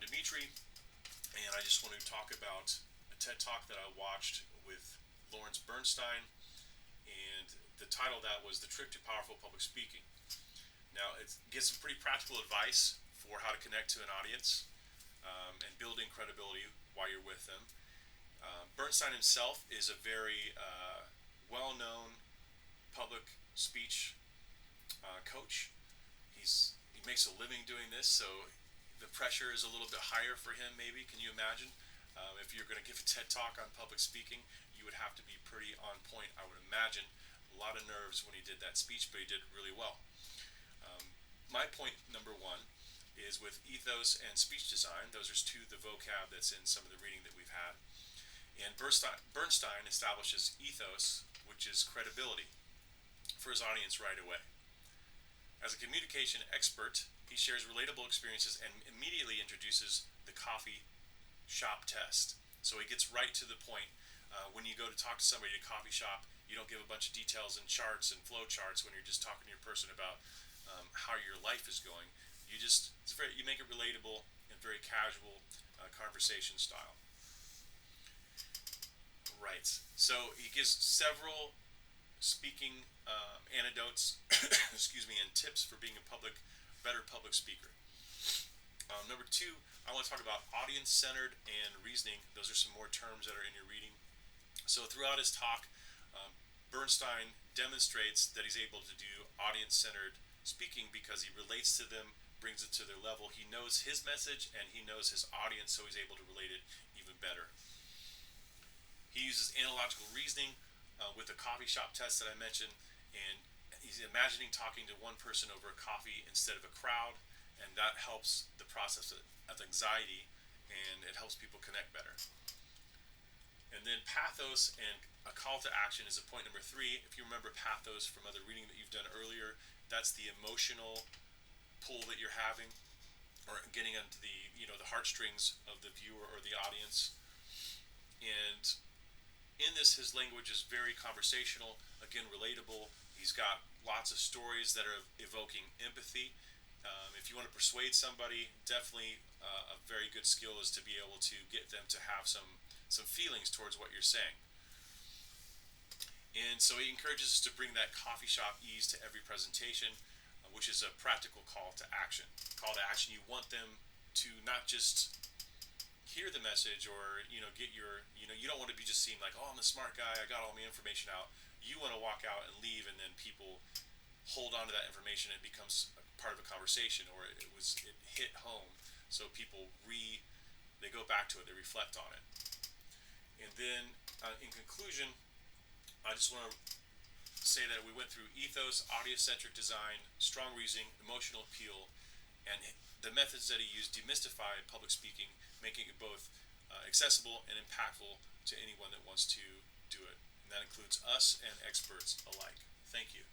Dimitri, and I just want to talk about a TED Talk that I watched with Lawrence Bernstein, and the title of that was "The Trick to Powerful Public Speaking." Now, it gives some pretty practical advice for how to connect to an audience and building credibility while you're with them. Bernstein himself is a very well-known public speech coach. He makes a living doing this, so the pressure is a little bit higher for him. Maybe can you imagine if you're going to give a TED talk on public speaking, you would have to be pretty on point. I would imagine a lot of nerves when he did that speech, but he did really well. My point number one is with ethos and speech design. Those are two the vocab that's in some of the reading that we've had. And Bernstein establishes ethos, which is credibility, for his audience right away. As a communication expert, he shares relatable experiences and immediately introduces the coffee shop test. So he gets right to the point. When you go to talk to somebody at a coffee shop, you don't give a bunch of details and charts and flow charts when you're just talking to your person about how your life is going. You make it relatable and very casual conversation style. Right. So he gives several speaking anecdotes, excuse me, and tips for being a better public speaker. Number two, I want to talk about audience-centered and reasoning. Those are some more terms that are in your reading. So throughout his talk, Bernstein demonstrates that he's able to do audience-centered speaking because he relates to them, brings it to their level. He knows his message and he knows his audience, so he's able to relate it even better. He uses analogical reasoning with the coffee shop test that I mentioned, and he's imagining talking to one person over a coffee instead of a crowd, and that helps the process of anxiety, and it helps people connect better. And then pathos and a call to action is a point number three. If you remember pathos from other reading that you've done earlier, that's the emotional pull that you're having, or getting into the heartstrings of the viewer or the audience. And in this, his language is very conversational, again, relatable. He's got lots of stories that are evoking empathy. If you want to persuade somebody, definitely a very good skill is to be able to get them to have some feelings towards what you're saying. And so he encourages us to bring that coffee shop ease to every presentation, which is a practical call to action. Call to action, you want them to not just hear the message or you don't want to be just seen like, oh, I'm a smart guy, I got all my information out. You want to walk out and leave, and then people hold on to that information and it becomes part of a conversation, or it hit home, so people they go back to it, they reflect on it. And then in conclusion, I just want to say that we went through ethos, audience-centric design, strong reasoning, emotional appeal, and the methods that he used demystify public speaking, making it both accessible and impactful to anyone that wants to do it. And that includes us and experts alike. Thank you.